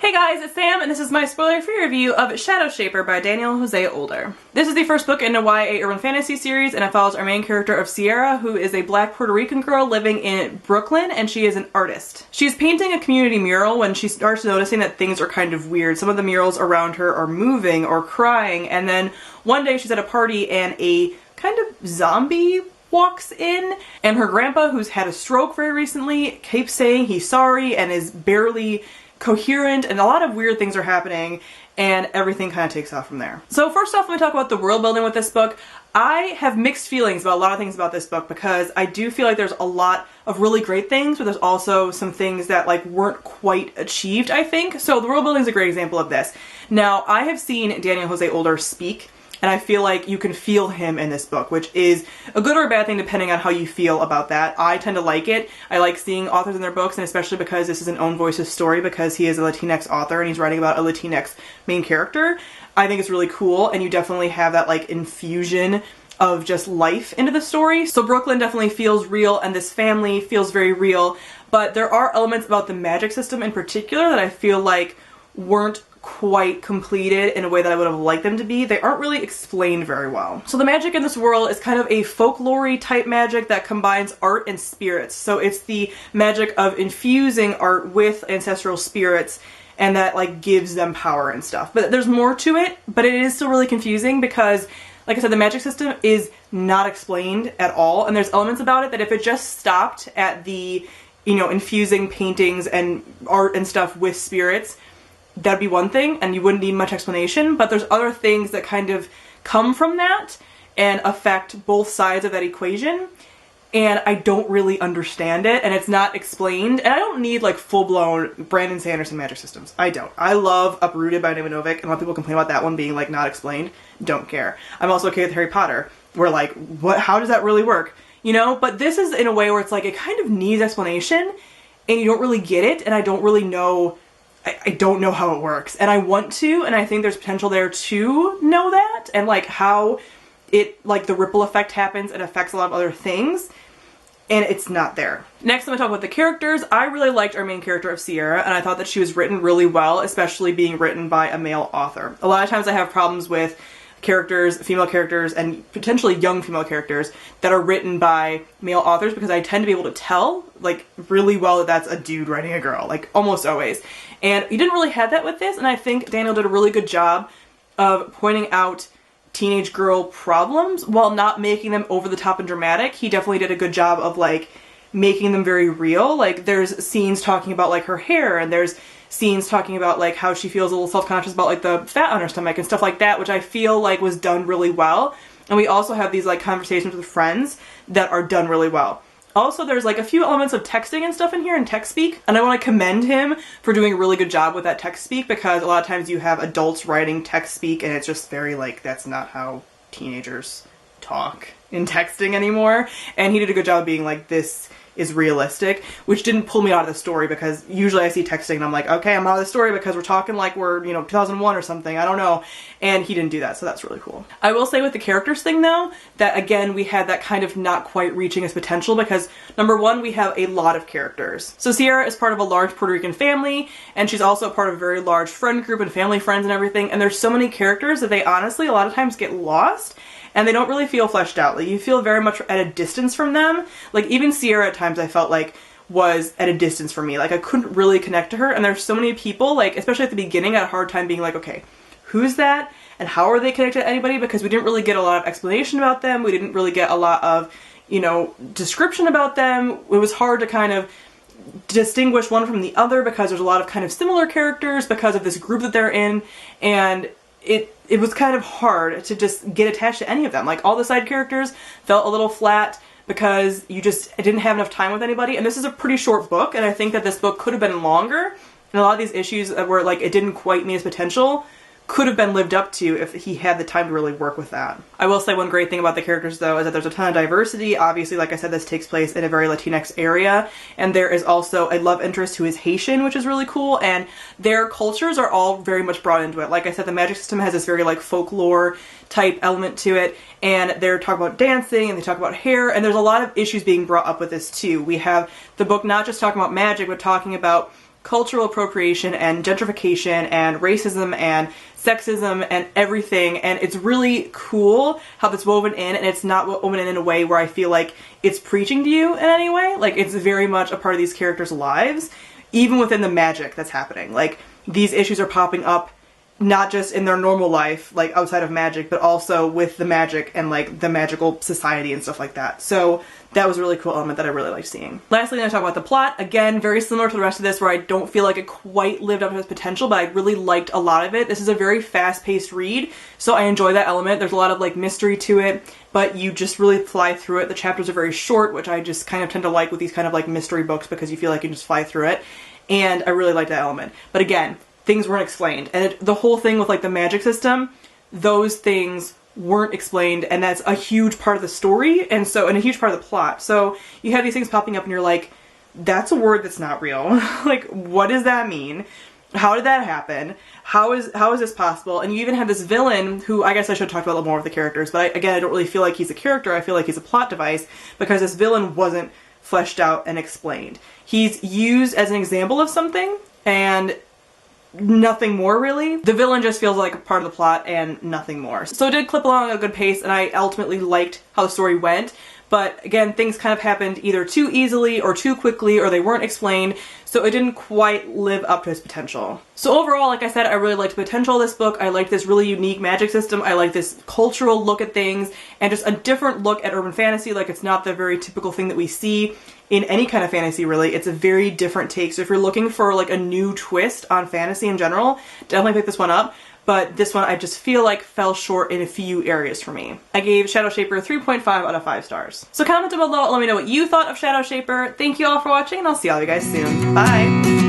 Hey guys, it's Sam, and this is my spoiler-free review of Shadowshaper by Daniel Jose Older. This is the first book in a YA urban fantasy series, and it follows our main character of Sierra, who is a black Puerto Rican girl living in Brooklyn, and she is an artist. She's painting a community mural when she starts noticing that things are kind of weird. Some of the murals around her are moving or crying, and then one day she's at a party and a kind of zombie walks in, and her grandpa, who's had a stroke very recently, keeps saying he's sorry and is barely coherent, and a lot of weird things are happening, and everything kind of takes off from there. So first off, let me talk about the world building with this book. I have mixed feelings about a lot of things about this book because I do feel like there's a lot of really great things, but there's also some things that like weren't quite achieved, I think. So the world building is a great example of this. Now, I have seen Daniel Jose Older speak, and I feel like you can feel him in this book, which is a good or a bad thing depending on how you feel about that. I tend to like it. I like seeing authors in their books, and especially because this is an own voices story because he is a Latinx author and he's writing about a Latinx main character. I think it's really cool, and you definitely have that like infusion of just life into the story. So Brooklyn definitely feels real, and this family feels very real, but there are elements about the magic system in particular that I feel like weren't quite completed in a way that I would have liked them to be. They aren't really explained very well. So the magic in this world is kind of a folklore-y type magic that combines art and spirits. So it's the magic of infusing art with ancestral spirits, and that like gives them power and stuff. But there's more to it, but it is still really confusing because, like I said, the magic system is not explained at all, and there's elements about it that if it just stopped at the, you know, infusing paintings and art and stuff with spirits, that'd be one thing and you wouldn't need much explanation, but there's other things that kind of come from that and affect both sides of that equation, and I don't really understand it, and it's not explained, and I don't need like full-blown Brandon Sanderson magic systems. I don't. I love Uprooted by David Novik, and a lot of people complain about that one being like not explained. Don't care. I'm also okay with Harry Potter. We're like, what? How does that really work? You know, but this is in a way where it's like it kind of needs explanation and you don't really get it, and I don't really know. I don't know how it works, and I want to, and I think there's potential there to know that, and like how it, like the ripple effect happens and affects a lot of other things, and it's not there. Next, I'm gonna talk about the characters. I really liked our main character of Sierra, and I thought that she was written really well, especially being written by a male author. A lot of times I have problems with characters, female characters, and potentially young female characters that are written by male authors because I tend to be able to tell like really well that that's a dude writing a girl, like almost always. And you didn't really have that with this, and I think Daniel did a really good job of pointing out teenage girl problems while not making them over the top and dramatic. He definitely did a good job of like making them very real. Like there's scenes talking about like her hair, and there's scenes talking about like how she feels a little self-conscious about like the fat on her stomach and stuff like that, which I feel like was done really well. And we also have these like conversations with friends that are done really well. Also, there's like a few elements of texting and stuff in here, and text speak, and I want to commend him for doing a really good job with that text speak, because a lot of times you have adults writing text speak and it's just very like, that's not how teenagers talk in texting anymore, and he did a good job of being like, this is realistic, which didn't pull me out of the story, because usually I see texting and I'm like, okay, I'm out of the story because we're talking like we're, you know, 2001 or something, I don't know, and he didn't do that, so that's really cool. I will say with the characters thing though, that again, we had that kind of not quite reaching its potential, because number one, we have a lot of characters. So Sierra is part of a large Puerto Rican family, and she's also part of a very large friend group and family friends and everything, and there's so many characters that they honestly a lot of times get lost, and they don't really feel fleshed out. Like, you feel very much at a distance from them. Like, even Sierra at times I felt like was at a distance from me. Like, I couldn't really connect to her, and there's so many people, like, especially at the beginning, I had a hard time being like, okay, who's that? And how are they connected to anybody? Because we didn't really get a lot of explanation about them. We didn't really get a lot of, you know, description about them. It was hard to kind of distinguish one from the other because there's a lot of kind of similar characters because of this group that they're in, and it was kind of hard to just get attached to any of them. Like, all the side characters felt a little flat because you just didn't have enough time with anybody, and this is a pretty short book, and I think that this book could have been longer, and a lot of these issues that were like, it didn't quite meet its potential could have been lived up to if he had the time to really work with that. I will say one great thing about the characters though is that there's a ton of diversity. Obviously, like I said, this takes place in a very Latinx area, and there is also a love interest who is Haitian, which is really cool, and their cultures are all very much brought into it. Like I said, the magic system has this very like folklore type element to it, and they're talking about dancing and they talk about hair, and there's a lot of issues being brought up with this too. We have the book not just talking about magic, but talking about cultural appropriation and gentrification and racism and sexism and everything, and it's really cool how that's woven in, and it's not woven in a way where I feel like it's preaching to you in any way. Like, it's very much a part of these characters' lives, even within the magic that's happening. Like, these issues are popping up not just in their normal life, like outside of magic, but also with the magic and like the magical society and stuff like that. So that was a really cool element that I really liked seeing. Lastly, I'm going to talk about the plot. Again, very similar to the rest of this, where I don't feel like it quite lived up to its potential, but I really liked a lot of it. This is a very fast-paced read, so I enjoy that element. There's a lot of like mystery to it, but you just really fly through it. The chapters are very short, which I just kind of tend to like with these kind of like mystery books, because you feel like you can just fly through it, and I really like that element. But again, things weren't explained, and the whole thing with like the magic system, those things weren't explained, and that's a huge part of the story, and a huge part of the plot. So you have these things popping up and you're like, that's a word that's not real. Like, what does that mean? How did that happen? How is this possible? And you even have this villain who, I guess I should talk about a little more with the characters, but again, I don't really feel like he's a character. I feel like he's a plot device, because this villain wasn't fleshed out and explained. He's used as an example of something, and nothing more really. The villain just feels like a part of the plot and nothing more. So it did clip along at a good pace, and I ultimately liked how the story went. But again, things kind of happened either too easily or too quickly, or they weren't explained, so it didn't quite live up to its potential. So overall, like I said, I really liked the potential of this book. I liked this really unique magic system. I like this cultural look at things, and just a different look at urban fantasy. Like, it's not the very typical thing that we see in any kind of fantasy, really. It's a very different take. So if you're looking for like a new twist on fantasy in general, definitely pick this one up. But this one I just feel like fell short in a few areas for me. I gave Shadowshaper 3.5 out of 5 stars. So comment down below, let me know what you thought of Shadowshaper. Thank you all for watching, and I'll see all you guys soon. Bye!